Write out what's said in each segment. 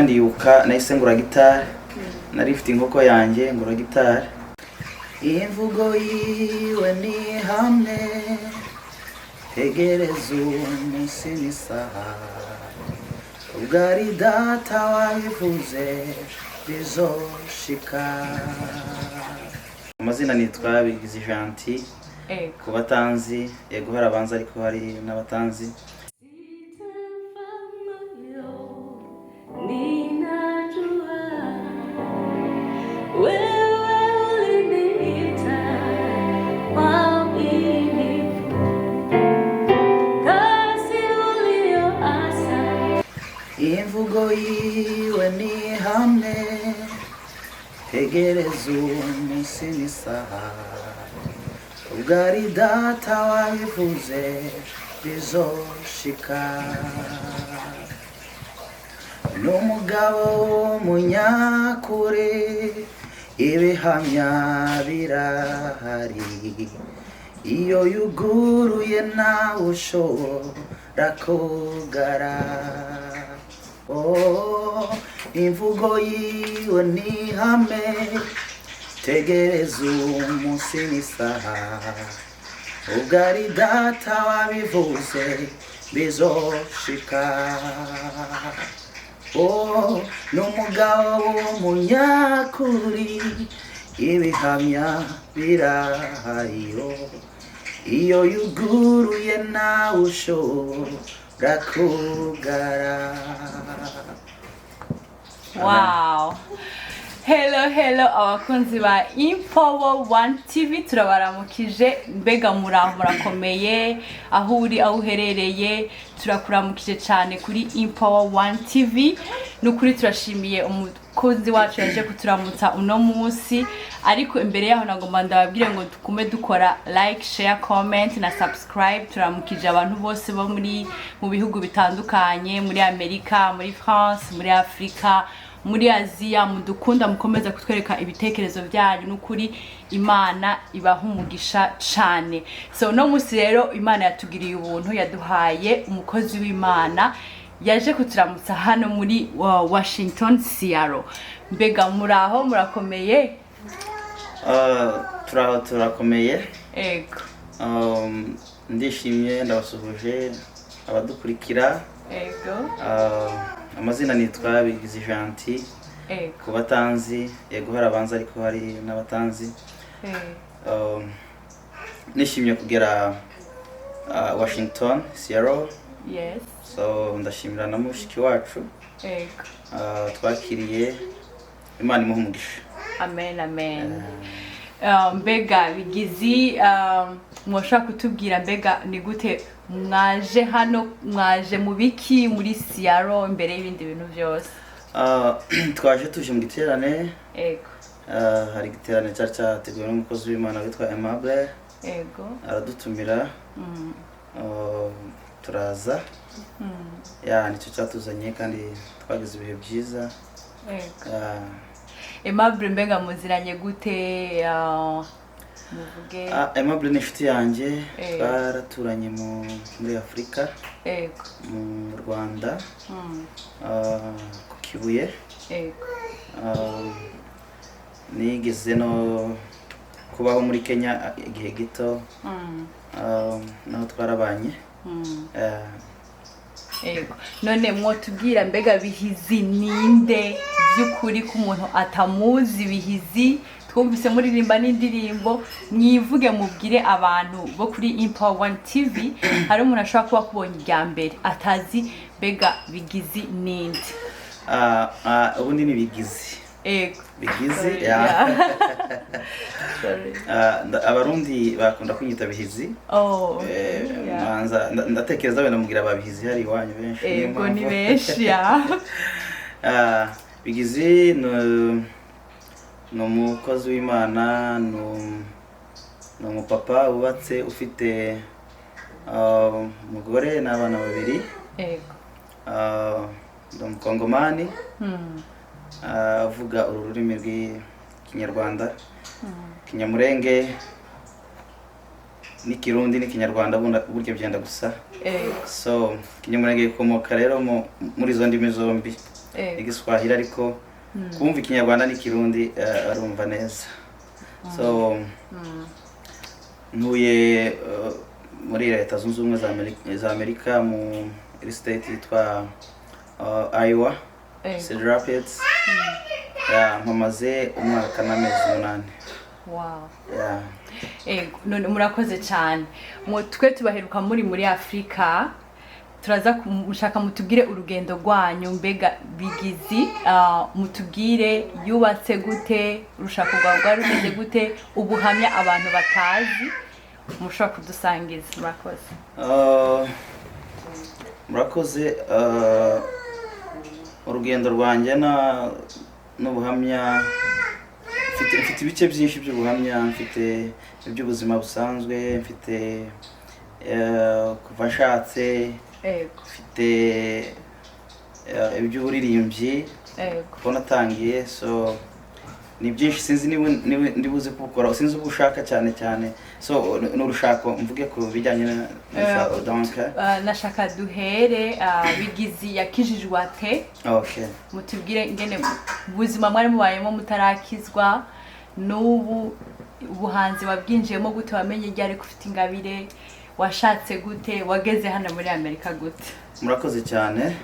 Ndibuka nahise ngura gitari narifite inkoko yanjye ngura gitari imvugo yiwe ni hamwe tegereza umunsi n'isaha ubwari data wabivuze bizoshika. Amazina nitwa Bigizi Gentil ku batanzi yego harabanza ariko hari n'abatanzi. Imvugo yiwe ni hamwe tegereza umunsi n'isaha ubwari data wabivuze bizoshika. N'umugabo w'umunyakuri ibihamya birahari iyo yuguruye nawe ushobora kugara. Imvugo yiwe ni hamwe tegereza umunsi n'isaha ubwari data wabivuze bizoshika. N'umugabo w'umunyakuri ibihamya birahari iyo yuguruye nawe ushobora kugara. Wow. Hello abakunzi ba INKOKO 1 TV turabaramukije mbega murakomeye aho uri aho uherereye turakuramukije cyane kuri INKOKO 1 TV nukuri turashimiye umukozi wacu yaje kuturamutsa uno munsi ariko imbere yaho nagomba ndababwire ngo dukume dukora like share comment na subscribe. Turamukije abantu bose bo mu bihugu bitandukanye muri Amerika muri France muri Afrika muri Aziya mudukunda mukomeza kutwereka ibitekerezo byanyu n'ukuri Imana ibaha umugisha cyane. So no musi rero Imana yatugiriye ubuntu yaduhaye umukozi w'Imana yaje kuturamutsa hano muri Washington Seattle. Mbega muraho murakomeye? Turakomeye. Ego. Ndishimye ndabasuhuje abadukurikira. Ego. Amazina nitwa Bigizi Gentil ku batanzi yego harabanza ariko hari n'abatanzi. Nishimye kugera Washington Seattle. Yes. So ndashimira na mushiki wacu twakiriye Imana imuha umugisha. Amen. Mbega Bigizi mwoshaka kutubwira mbega ni gute mwaje hano mwaje mu biki muri Seattle imbere y'ibindi bintu byose? Twaje tuje mu giterane. Ego. Hari giterane cyateguwe n'umukozi w'Imana witwa Aimable. Ego. Aradutumira. Turaza. Nicyo cyatuzanye kandi twagize ibihe byiza. Aimable mbega muziranye gute muvuge? Aimable ni inshuti yanjye twaraturanye muri Afrika. Ego. Mu Rwanda. Ku Kibuye. Ego. Nigeze no kubaho muri Kenya igihe gito. Naho twarabanye. Ego. None mwotubwira mbega Bigizi ninde by'ukuri ku muntu atamuzi? Bigizi twumvise muririmba n'indirimbo mwivuge mubwire abantu bo kuri INKOKO 1 TV hari umuntu ashobora kuba kubonye irya mbere atazi mbega Bigizi ninde? Ubundi ni Bigizi. Ego. Bigizi abarundi bakunda kunyita Bigizi. Ndatekereza wenda mugira ababigizi hari iwanyu benshi. Ego ni benshi Bigizi no umukozi w'Imana no umupapa wubatse ufite umugore n'abana babiri. Ego. Umukongomani avuga ururimi rw'Ikinyarwanda, Kinyamurenge n'ikirundi n'ikinyarwanda buryo byenda gusa. So Kinyamurenge ikomoka rero muri zo ndimi zombi. igiswahili ariko kumva ikinyarwanda n'ikirundi arumva neza. So ntuye muri leta zunze ubumwe za Amerika mu state yitwa IVYO Cedar Rapids. Mpamaze umwaka n'amezi 8. Wow. None murakoze cyane. Twe tubaheruka muri Afrika. Turaza mushaka mutubwire urugendo rwanyu mbega bigizi, mutubwire yubatse gute, urushaka rwawe rumeze gute, ubuhamya abantu batazi mushaka kudusangiza. Murakoze. Urugendo rwanjye n'ubuhamya mfite ibice byinshi by'ubuhamya. Mfite iby'ubuzima busanzwe, mfite kuva nshatse, mfite iby'uburirimbyi kuko natangiye. So ni byinshi sinzi ndibuze kubukora, sinzi ubushaka cyane. So n'urushako mvuge ku bijyanye n'urushako. Donc nashaka duhere bigizi yakijijwe ate. Okay. Mutubwire ingene ubuzima mwari mubayemo mutarakizwa, n'ubu ubuhanzi wabwinjiyemo gute, wamenye ryari kufite ingabire, washatse gute, wageze hano muri Amerika gute? Murakoze cyane.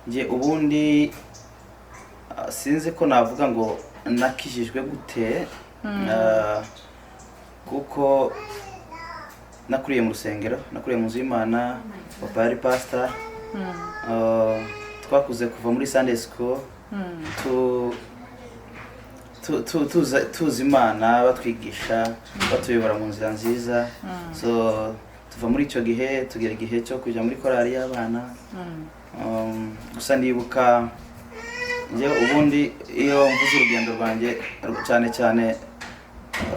Nje ubundi sinzi ko navuga ngo nakijijwe gute, kuko nakuriye mu rusengero, nakuriye mu nzu y'Imana, papa yari pastor. Twakuze kuva muri Sunday school tuzi Imana, batwigisha, batuyobora mu nzira nziza. So tuva muri icyo gihe tugera igihe cyo kujya muri korali y'abana. Gusa ndibuka nje ubundi iyo mvuze urugendo rwanjye cyane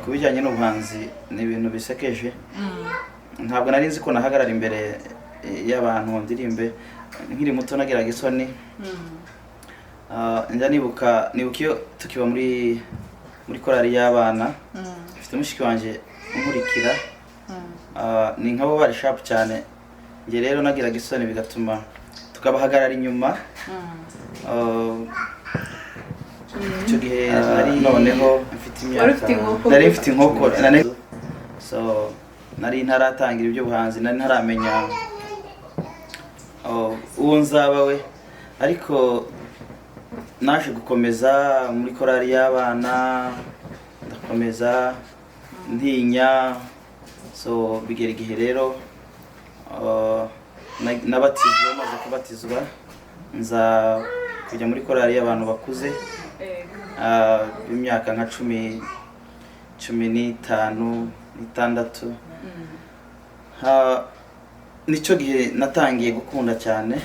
ku bijyanye n'ubuhanzi ni ibintu bisekeje. Ntabwo nari nzi ko nahagarara imbere y'abantu ndirimbe. Nkiri muto nagiraga isoni. Njya nibuka iyo tukiba muri korali y'abana, mfite mushiki wanje unkurikira. Ni nkabo bari sharp cyane. Nge rero nagiraga isoni bigatuma tukabahagarara inyuma. Icyo gihe noneho mfite imyaka, nari mfite inkoko. So nari ntaratangira ibyo buhanzi, nari ntaramenya uwo nzaba we, ariko naje gukomeza muri korali y'abana, ndakomeza ntinya. So bigera igihe rero nabatizwa, maze kubatizwa nza kujya muri korali y'abantu bakuze. Imyaka nka 15 n'itandatu. Nicyo gihe natangiye gukunda cyane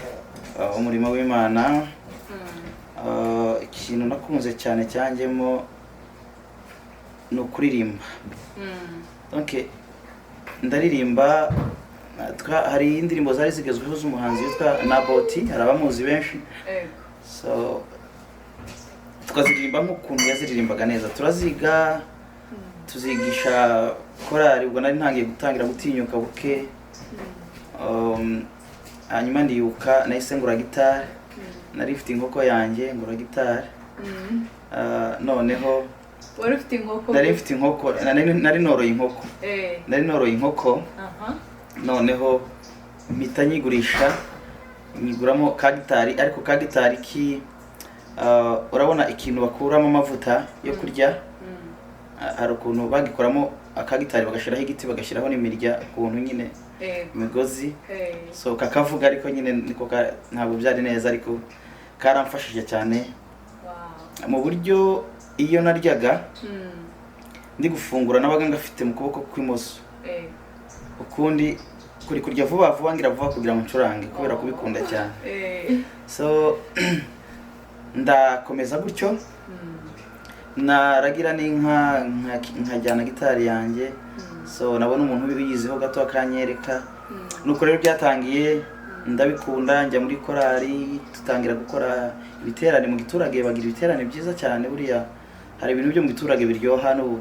umurimo w'Imana. Ikintu nakunze cyane cyanjemo no kuririmba. Donc ndaririmba. Hari indirimbo zari zigezweho z'umuhanzi witwa Naboti, arabamuzi benshi. So tukaziririmba nk'ukuntu yaziririmbaga neza, turaziga, tuzigisha korali. Ubwo nari ntangiye gutangira gutinyuka buke. Hanyuma ndiyuka nahise ngura gitari. Nari mfite inkoko yanjye, ngura gitari. Noneho wari ufite inkoko? Nari mfite inkoko, nari noroye inkoko. Nari noroye inkoko. Noneho mpita nyigurisha, nyiguramo ka gitari. Ariko ka gitari urabona ikintu bakuramo amavuta yo kurya, hari ukuntu bagikoramo aka gitari bagashiraho igiti, bagashiraho n'imirya ukuntu nyine imigozi. So kakavuga, ariko nyine niko ntabwo byari neza, ariko karamfashije cyane mu buryo iyo naryaga ndi gufungura nabaga ngafite mu kuboko kw'imoso. Ukundi kuri kurya vuba ngira vuba kugira ngo ncurange kubera kubikunda cyane. So ndakomeza gutyo, naragira n'inka nkajyana gitari yanjye. So nabona umuntu ubiyiziho gato akanyereka. Nuko rero byatangiye ndabikunda, njya muri korali, tutangira gukora ibiterane mu giturage. Bagira ibiterane byiza cyane buriya. Hari ibintu byo mu giturage biryoha no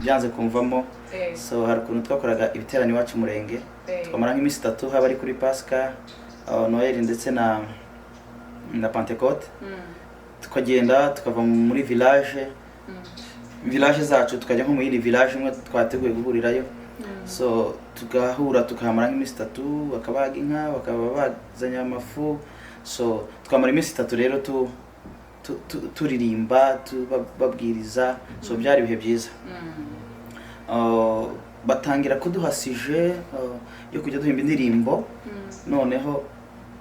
byanze kumvamo. So hari ukuntu twakoraga ibiterane iwacu murenge, twamara nk'iminsi 3, haba ari kuri Pasika, Noel ndetse na Pentecote tukagenda tukava muri village zacu tukajya nko mu yindi village imwe twateguye guhurirayo so tugahura tukahamara nk'iminsi 3 bakabaga inka bakaba bazanya amafu so twamara iminsi 3 rero turirimba babwiriza so byari bihe byiza batangira kuduhasije yo kujya duhimba indirimbo noneho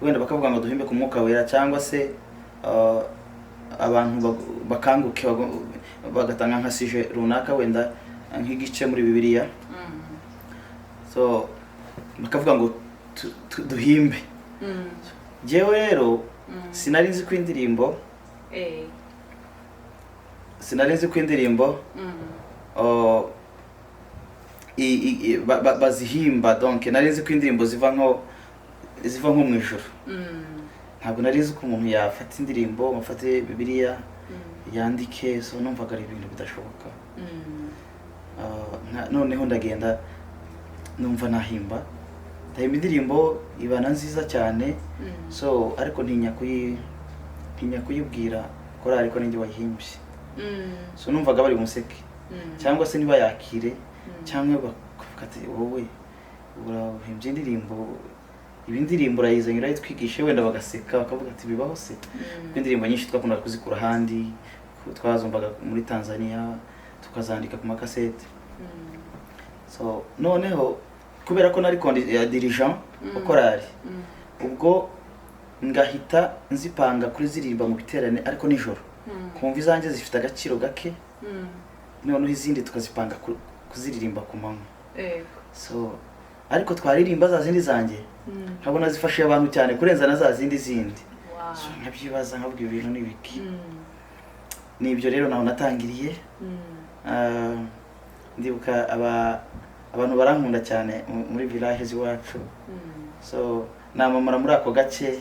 wenda bakavuga ngo duhimbe ku mwuka wera cyangwa se abantu bakanguke bagatanga nkasije runaka wenda nk'igice muri Bibiliya so bakavuga ngo duhimbe jewe rero sinari nzi ko indirimbo bazihimba donc nari nzi ko indirimbo ziva nko mu ijuru ntabwo nari nzi ko umuntu yafata indirimbo amafate Bibiliya yandike so numvaga ari ibintu bidashoboka noneho ndagenda numva ndahimba indirimbo ibana nziza cyane so ariko ntinya kuyibwira kora ariko ninjye wayihimbye so numvaga bari umuseke cyangwa se niba yakire cyangwa bakavuga ati wowe urahimbye indirimbo urayizanye urayitwigishe wenda bagaseka bakavuga ati bibaho se indirimbo nyinshi twakunda kuzikura handi twazumvaga muri Tanzania tukazandika ku makasete so noneho kubera ko nari dirigeant ukorari ubwo ngahita nzipanga kuri ziririmba mu biterane ariko nijoro kumva izanjye zifite agaciro gake noneho izindi tukazipanga kuziririmba ku manywa so ariko twaririmba za zindi zanjye nkabona zifashe abantu cyane kurenza na za zindi so nkabyibaza nkavuga ibintu n'ibiki nibyo rero naho natangiriye ndibuka abantu barankunda cyane muri village iwacu so namamara muri ako gace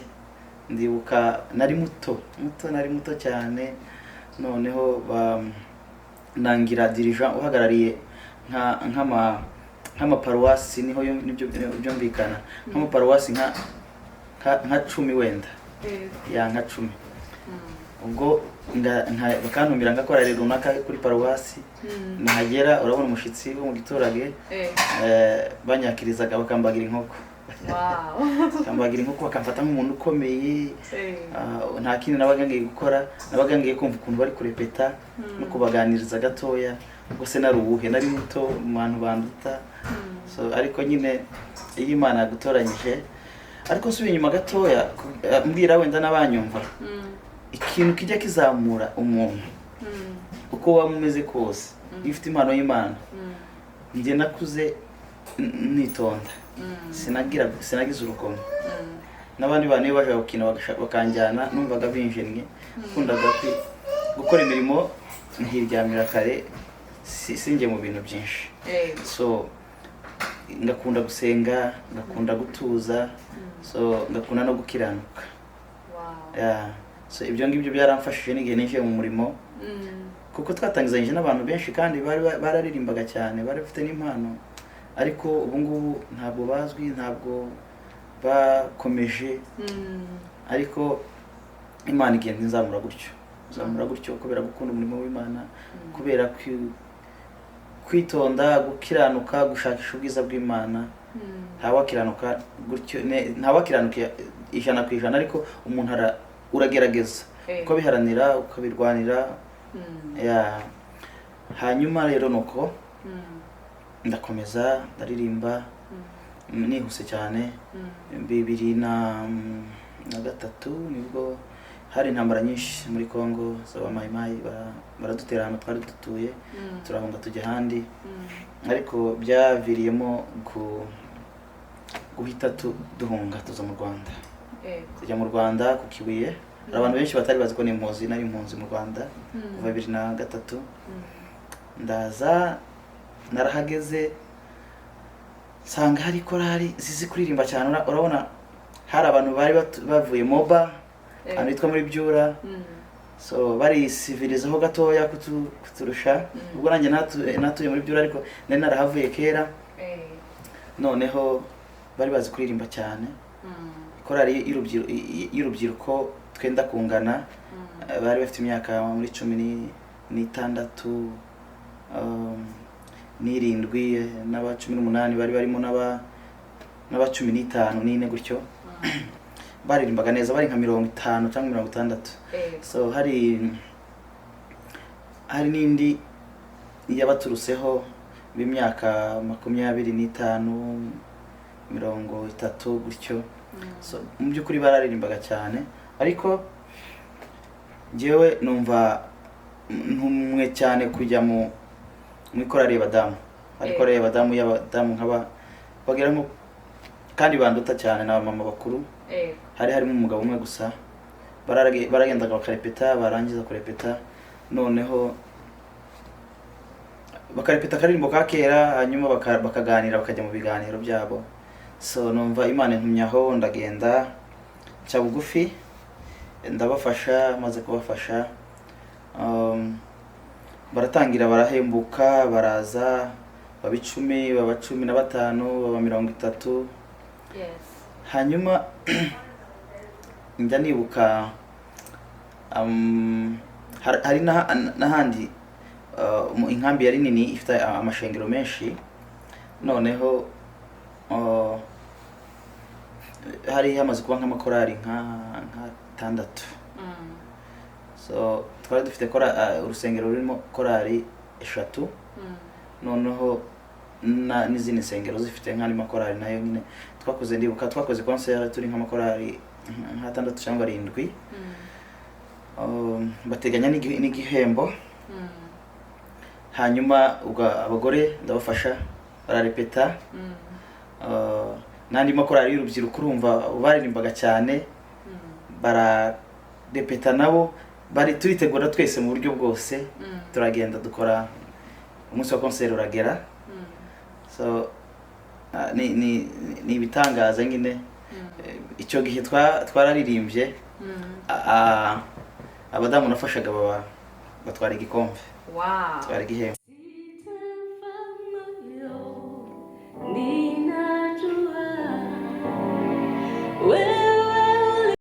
ndibuka nari muto cyane noneho nangira dirigeant uhagarariye nk'amaparuwasi niho nibyo byumvikana nk'amaparuwasi nka 10 wenda ya nka 10 ubwo bakantumira ngakora rero runaka kuri paruwasi nahagera urabona umushitsi wo mu giturage banyakirizaga bakambagira inkoko bakambagira inkoko bakamfata nk'umuntu ukomeye nta kintu nabaga ngiye gukora nabaga ngiye kumva ukuntu bari kurepeta no kubaganiriza gatoya ubwo se narubuhe nari muto mu bantu banduta so ariko nyine iyo Imana yagutoranyije ariko nsubiye inyuma gatoya mbwira wenda n'abanyumva ikintu kijya kizamura umuntu uko wamumeze kose ifite impano y'Imana njye nakuze nitonda sinagize urugomo n'abandi bantu iyo baje gukina bakanjyana numvaga binjennye kundaga gukora imirimo ntiryamira kare sinjye mu bintu byinshi so ngakunda gusenga ngakunda gutuza so ngakunda no gukiranuka so ibyo ngibyo byaramfashije n'igihe ninjiye mu murimo kuko twatangizanyije n'abantu benshi kandi bararirimbaga cyane bari bafite n'impano ariko ubu ngubu ntabwo bazwi ntabwo bakomeje ariko Imana igenda izamura gutyo kubera gukunda umurimo w'Imana kubera kwitonda gukiranuka gushakisha ubwiza bw'Imana ntawakiranuka gutyo ntawakiranuka 100% ariko umuntu uragerageza uko biharanira ukabirwanira hanyuma rero nuko ndakomeza ndaririmba nihuse cyane 2003 nibwo hari intambara nyinshi muri Kongo z'abamayimayi baradutera hano twari dutuye turahunga tujya handi ariko byaviriyemo guhita duhunga tuza mu Rwanda tujya mu Rwanda ku Kibuye abantu benshi batari bazi ko ni impunzi nari impunzi mu Rwanda kuva 2003 ndaza narahageze sanga hari korari zizi kuririmba cyane urabona hari abantu bari bavuye Moba anitwa muri Byura so bari civilizaho gatoya kuturusha ubwo nanjye natuye muri Byura ariko nari narahavuye kera noneho bari bazi kuririmba cyane korali y'urubyiruko twenda kungana bari bafite imyaka muri 16 n'irindwi n'aba 18 bari barimo n'aba 15 n'ine gutyo baririmbaga neza bari nka 50 cyangwa 60 so hari n'indi yabaturuseho b'imyaka 25 30 gutyo so mu byukuri bararirimbaga cyane ariko jewe numva ntumwe cyane kujya mu korali y'abadamu ariko rero abadamu nkaba bageramo kandi banduta cyane na mama bakuru harimo umugabo umwe gusa baragendaga bakarepeta barangiza kurepeta noneho bakarepeta karirimbo ka kera hanyuma bakaganira bakajya mu biganiro byabo so numva Imana intumyaho ndagenda cya bugufi ndabafasha maze kubafasha baratangira barahembuka baraza baba 10 baba 15 baba 30 hanyuma njya nibuka hari n'ahandi inkambi yari nini ifite amashengero menshi noneho hari hamaze kuba nk'amakorali nka 6 so twari dufite urusengero rurimo korali 3 noneho n'izindi nsengero zifite nk'andi makorali nayo nyine twakoze concert turi nk'amakorali nka 6 cyangwa 7 bateganya n'igihembo hanyuma abagore ndabafasha bararepeta n'andi makorali y'urubyiruko urumva baririmbaga cyane bararepeta nabo turitegura twese mu buryo bwose turagenda dukora umunsi wa concert uragera so ni ibitangaza nyine icyo gihe twararirimbye abadamu nafashaga batwara igikombe twara igihembo